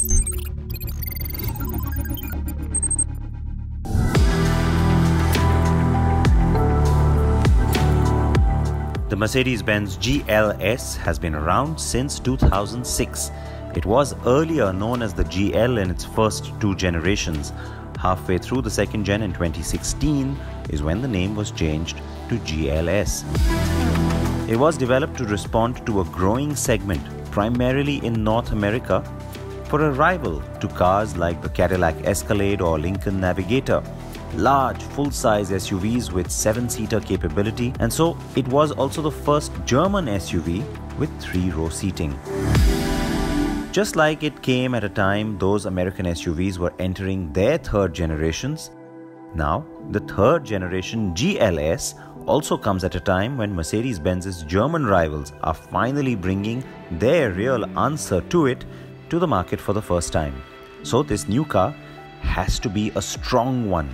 The Mercedes-Benz GLS has been around since 2006. It was earlier known as the GL in its first two generations. Halfway through the second gen in 2016 is when the name was changed to GLS. It was developed to respond to a growing segment, primarily in North America, for a rival to cars like the Cadillac Escalade or Lincoln Navigator. Large, full-size SUVs with 7-seater capability, and so it was also the first German SUV with 3-row seating. Just like it came at a time those American SUVs were entering their third generations, now the third generation GLS also comes at a time when Mercedes-Benz's German rivals are finally bringing their real answer to it to the market for the first time. So this new car has to be a strong one.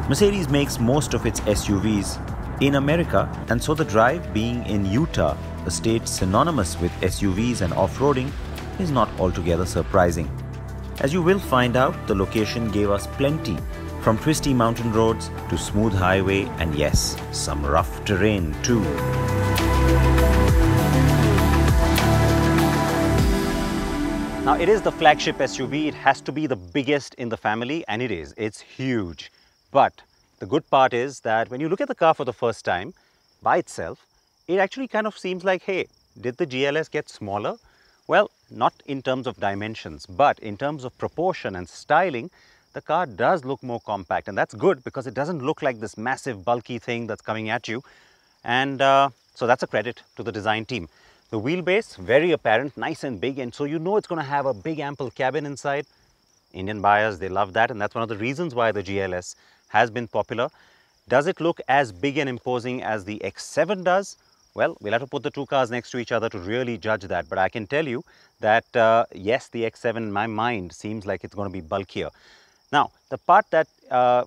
Mercedes makes most of its SUVs in America, and so the drive being in Utah, a state synonymous with SUVs and off-roading, is not altogether surprising. As you will find out, the location gave us plenty, from twisty mountain roads to smooth highway, and yes, some rough terrain too. Now it is the flagship SUV. It has to be the biggest in the family, and it is. It's huge. But the good part is that when you look at the car for the first time by itself, it actually kind of seems like, hey, did the GLS get smaller? Well, not in terms of dimensions, but in terms of proportion and styling, the car does look more compact, and that's good because it doesn't look like this massive bulky thing that's coming at you. And so that's a credit to the design team. The wheelbase, very apparent, nice and big, and so you know it's going to have a big ample cabin inside. Indian buyers, they love that, and that's one of the reasons why the GLS has been popular. Does it look as big and imposing as the X7 does? Well, we'll have to put the two cars next to each other to really judge that, but I can tell you that yes, the X7 in my mind seems like it's going to be bulkier. Now, the part that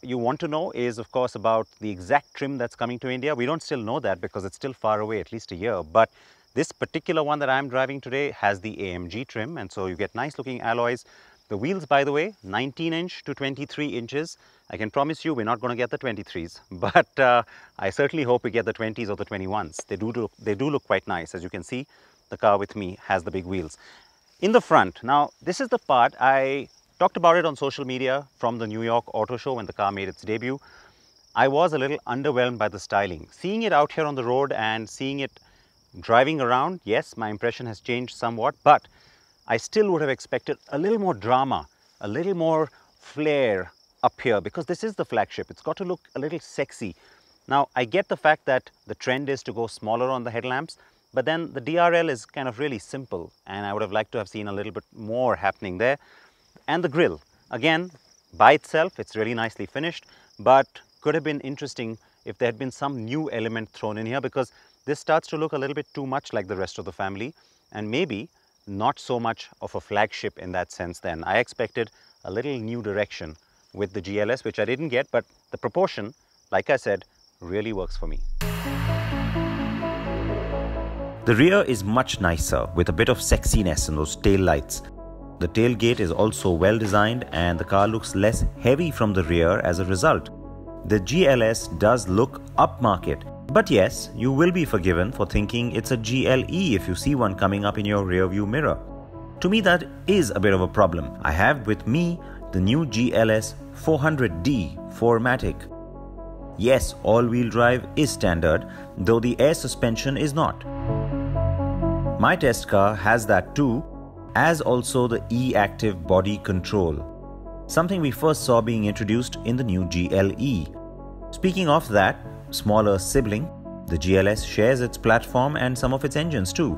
you want to know is, of course, about the exact trim that's coming to India. We don't still know that because it's still far away, at least a year, but this particular one that I'm driving today has the AMG trim, and so you get nice looking alloys. The wheels, by the way, 19-inch to 23 inches. I can promise you we're not going to get the 23s, but I certainly hope we get the 20s or the 21s. They do look quite nice. As you can see, the car with me has the big wheels. In the front, now this is the part I talked about it on social media from the New York Auto Show when the car made its debut. I was a little underwhelmed by the styling. Seeing it out here on the road and seeing it driving around, yes, my impression has changed somewhat, but I still would have expected a little more drama, a little more flair up here, because this is the flagship. It's got to look a little sexy. Now, I get the fact that the trend is to go smaller on the headlamps, but then the DRL is kind of really simple, and I would have liked to have seen a little bit more happening there. And the grille, again, by itself, it's really nicely finished, but could have been interesting if there had been some new element thrown in here, because this starts to look a little bit too much like the rest of the family, and maybe not so much of a flagship in that sense then. I expected a little new direction with the GLS, which I didn't get, but the proportion, like I said, really works for me. The rear is much nicer with a bit of sexiness in those tail lights. The tailgate is also well designed and the car looks less heavy from the rear as a result. The GLS does look upmarket, but yes, you will be forgiven for thinking it's a GLE if you see one coming up in your rear view mirror. To me, that is a bit of a problem. I have with me the new GLS 400D 4MATIC. Yes, all-wheel drive is standard, though the air suspension is not. My test car has that too, as also the e-active body control, something we first saw being introduced in the new GLE. Speaking of that smaller sibling, the GLS shares its platform and some of its engines too.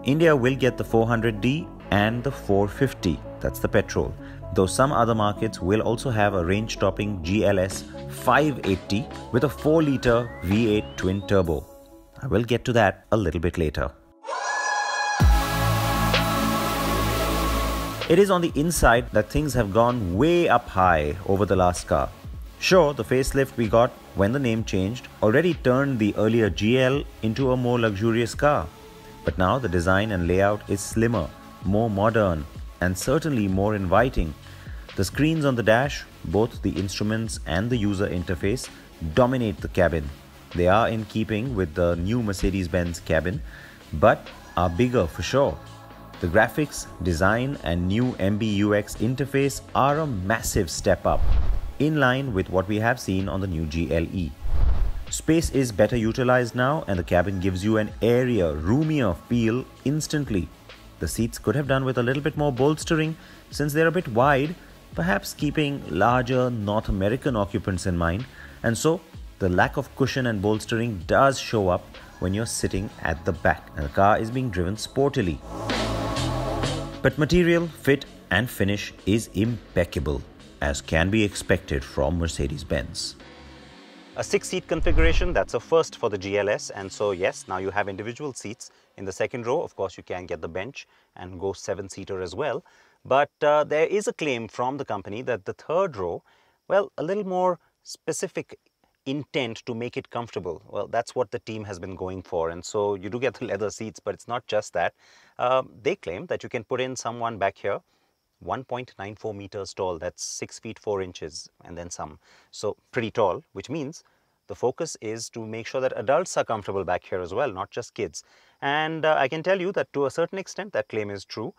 India will get the 400D and the 450, that's the petrol, though some other markets will also have a range-topping GLS 580 with a 4-litre V8 twin turbo. I will get to that a little bit later. It is on the inside that things have gone way up high over the last car. Sure, the facelift we got when the name changed already turned the earlier GL into a more luxurious car. But now the design and layout is slimmer, more modern, and certainly more inviting. The screens on the dash, both the instruments and the user interface, dominate the cabin. They are in keeping with the new Mercedes-Benz cabin, but are bigger for sure. The graphics, design and new MBUX interface are a massive step up, in line with what we have seen on the new GLE. Space is better utilized now and the cabin gives you an airier, roomier feel instantly. The seats could have done with a little bit more bolstering since they're a bit wide, perhaps keeping larger North American occupants in mind, and so the lack of cushion and bolstering does show up when you're sitting at the back and the car is being driven sportily. But material, fit and finish is impeccable, as can be expected from Mercedes-Benz. A 6-seat configuration, that's a first for the GLS, and so yes, now you have individual seats. In the second row, of course, you can get the bench and go 7-seater as well. But there is a claim from the company that the third row, well, a little more specific intent to make it comfortable. Well, that's what the team has been going for, and so you do get the leather seats, but it's not just that. They claim that you can put in someone back here 1.94 meters tall, that's 6 feet 4 inches and then some, so pretty tall, which means the focus is to make sure that adults are comfortable back here as well, not just kids. And I can tell you that to a certain extent that claim is true.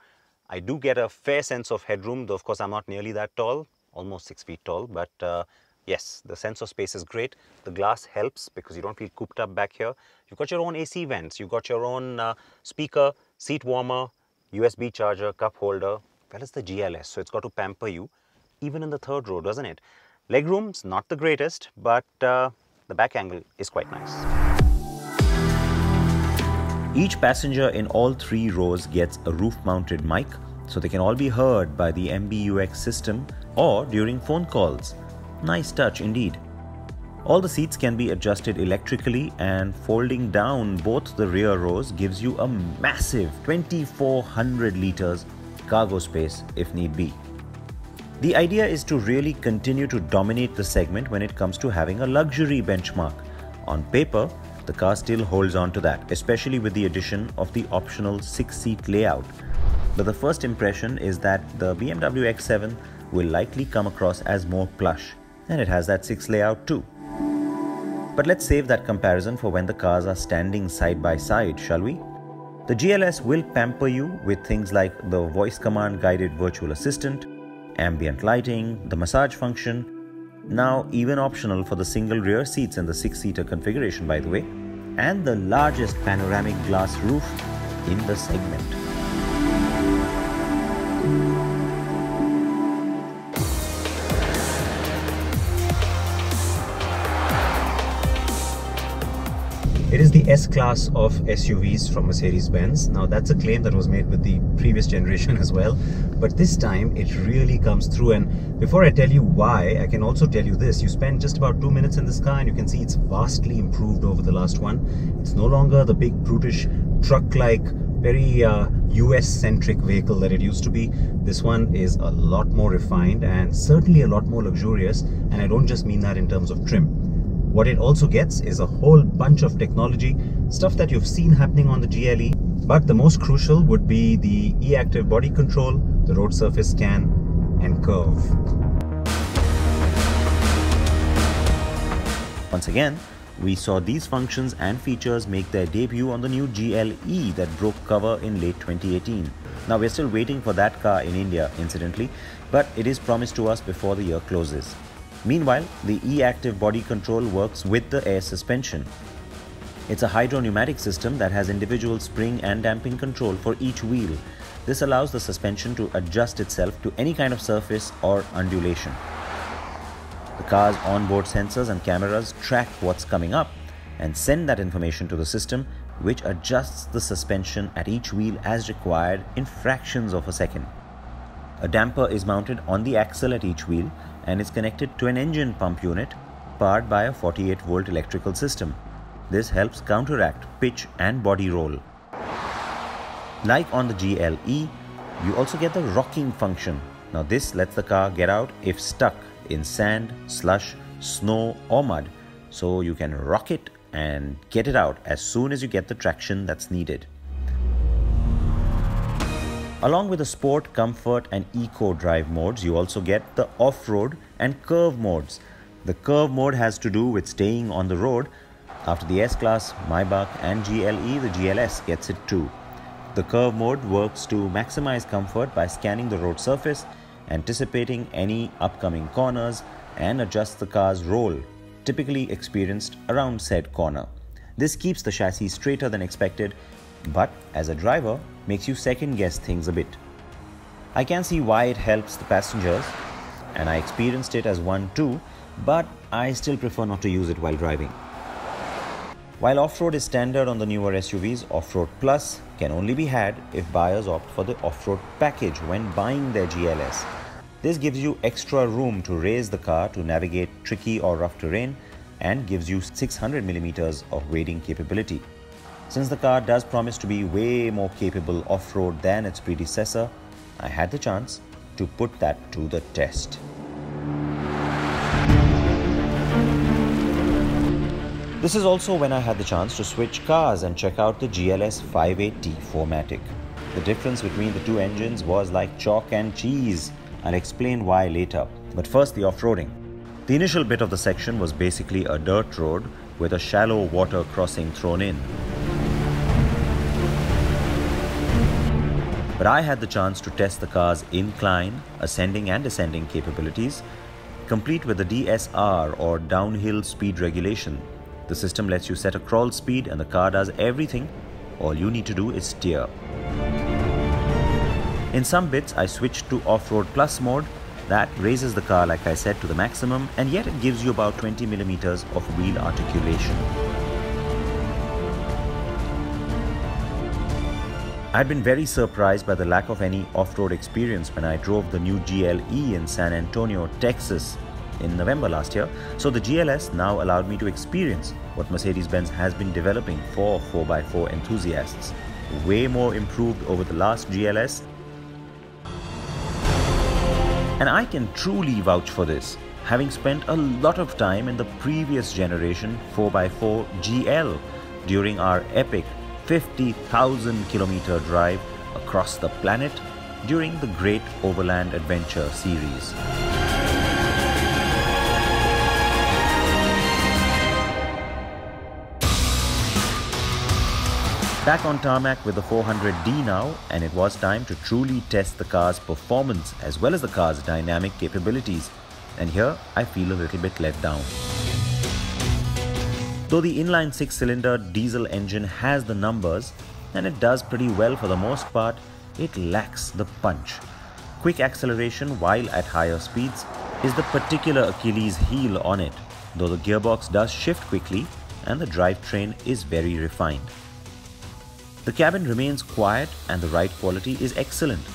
I do get a fair sense of headroom, though of course I'm not nearly that tall, almost 6 feet tall, but yes, the sense of space is great. The glass helps because you don't feel cooped up back here. You've got your own AC vents, you've got your own speaker, seat warmer, USB charger, cup holder. Well, it's the GLS, so it's got to pamper you, even in the third row, doesn't it? Legroom's not the greatest, but the back angle is quite nice. Each passenger in all 3 rows gets a roof-mounted mic, so they can all be heard by the MBUX system or during phone calls. Nice touch indeed. All the seats can be adjusted electrically, and folding down both the rear rows gives you a massive 2,400 liters cargo space if need be. The idea is to really continue to dominate the segment when it comes to having a luxury benchmark. On paper, the car still holds on to that, especially with the addition of the optional 6-seat layout. But the first impression is that the BMW X7 will likely come across as more plush, and it has that 6 layout too. But let's save that comparison for when the cars are standing side by side, shall we? The GLS will pamper you with things like the voice command guided virtual assistant, ambient lighting, the massage function, now even optional for the single rear seats in the 6-seater configuration by the way, and the largest panoramic glass roof in the segment. It is the S-Class of SUVs from Mercedes-Benz. Now that's a claim that was made with the previous generation as well, but this time it really comes through. And before I tell you why, I can also tell you this. You spend just about 2 minutes in this car and you can see it's vastly improved over the last one. It's no longer the big brutish truck-like, very US-centric vehicle that it used to be. This one is a lot more refined and certainly a lot more luxurious, and I don't just mean that in terms of trim. What it also gets is a whole bunch of technology, stuff that you've seen happening on the GLE, but the most crucial would be the e-active body control, the road surface scan and curve. Once again, we saw these functions and features make their debut on the new GLE that broke cover in late 2018. Now we're still waiting for that car in India, incidentally, but it is promised to us before the year closes. Meanwhile, the e-active body control works with the air suspension. It's a hydro-pneumatic system that has individual spring and damping control for each wheel. This allows the suspension to adjust itself to any kind of surface or undulation. The car's onboard sensors and cameras track what's coming up and send that information to the system, which adjusts the suspension at each wheel as required in fractions of a second. A damper is mounted on the axle at each wheel and is connected to an engine pump unit powered by a 48-volt electrical system. This helps counteract pitch and body roll. Like on the GLE, you also get the rocking function. Now this lets the car get out if stuck in sand, slush, snow or mud, so you can rock it and get it out as soon as you get the traction that's needed. Along with the sport, comfort and eco drive modes, you also get the off-road and curve modes. The curve mode has to do with staying on the road. After the S-Class, Maybach and GLE, the GLS gets it too. The curve mode works to maximize comfort by scanning the road surface, anticipating any upcoming corners, and adjusts the car's roll, typically experienced around said corner. This keeps the chassis straighter than expected, but as a driver, makes you second-guess things a bit. I can see why it helps the passengers, and I experienced it as one too, but I still prefer not to use it while driving. While off-road is standard on the newer SUVs, Off-Road Plus can only be had if buyers opt for the off-road package when buying their GLS. This gives you extra room to raise the car to navigate tricky or rough terrain and gives you 600mm of wading capability. Since the car does promise to be way more capable off-road than its predecessor, I had the chance to put that to the test. This is also when I had the chance to switch cars and check out the GLS 580 4MATIC. The difference between the two engines was like chalk and cheese. I'll explain why later. But first, the off-roading. The initial bit of the section was basically a dirt road with a shallow water crossing thrown in. But I had the chance to test the car's incline, ascending and descending capabilities, complete with the DSR or downhill speed regulation. The system lets you set a crawl speed and the car does everything. All you need to do is steer. In some bits, I switched to Off-Road Plus mode. That raises the car, like I said, to the maximum, and yet it gives you about 20mm of wheel articulation. I'd been very surprised by the lack of any off-road experience when I drove the new GLE in San Antonio, Texas in November last year, so the GLS now allowed me to experience what Mercedes-Benz has been developing for 4x4 enthusiasts. Way more improved over the last GLS, and I can truly vouch for this, having spent a lot of time in the previous generation 4x4 GL during our epic 50,000 kilometer drive across the planet during the Great Overland Adventure series. Back on tarmac with the 400D now, and it was time to truly test the car's performance as well as the car's dynamic capabilities. And here I feel a little bit let down. Though the inline 6-cylinder diesel engine has the numbers, and it does pretty well for the most part, it lacks the punch. Quick acceleration while at higher speeds is the particular Achilles heel on it, though the gearbox does shift quickly and the drivetrain is very refined. The cabin remains quiet and the ride quality is excellent.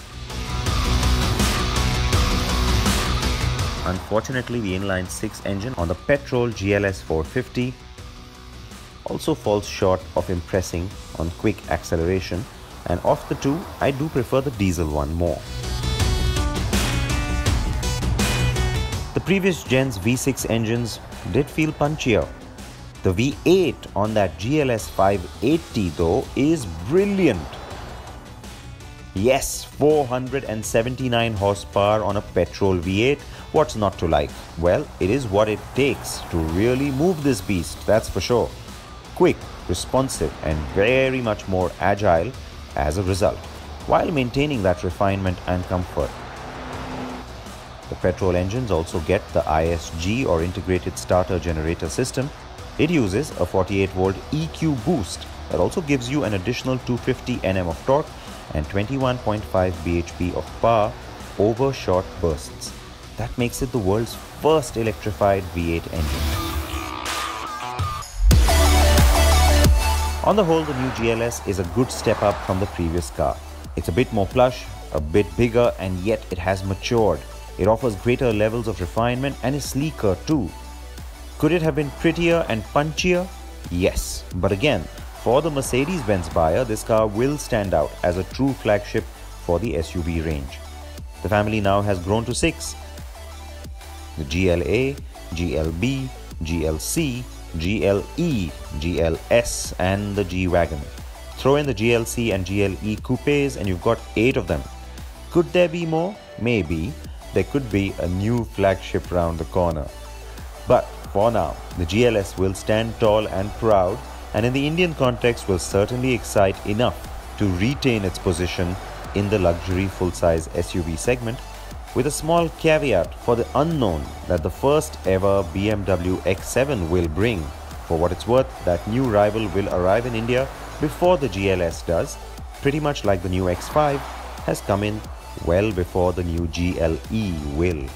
Unfortunately, the inline 6 engine on the petrol GLS 450 also falls short of impressing on quick acceleration, and of the two, I do prefer the diesel one more. The previous gen's V6 engines did feel punchier. The V8 on that GLS 580 though is brilliant. Yes, 479 horsepower on a petrol V8. What's not to like? Well, it is what it takes to really move this beast, that's for sure. Quick, responsive and very much more agile as a result, while maintaining that refinement and comfort. The petrol engines also get the ISG or Integrated Starter Generator System. It uses a 48-volt EQ boost that also gives you an additional 250 Nm of torque and 21.5 bhp of power over short bursts. That makes it the world's first electrified V8 engine. On the whole, the new GLS is a good step up from the previous car. It's a bit more plush, a bit bigger, and yet it has matured. It offers greater levels of refinement and is sleeker too. Could it have been prettier and punchier? Yes, but again, for the Mercedes-Benz buyer, this car will stand out as a true flagship for the SUV range. The family now has grown to 6. The GLA, GLB, GLC, GLE, GLS and the G-Wagon. Throw in the GLC and GLE coupes and you've got 8 of them. Could there be more? Maybe. There could be a new flagship round the corner. But for now, the GLS will stand tall and proud, and in the Indian context will certainly excite enough to retain its position in the luxury full-size SUV segment, with a small caveat for the unknown that the first ever BMW X7 will bring. For what it's worth, that new rival will arrive in India before the GLS does, pretty much like the new X5 has come in well before the new GLE will.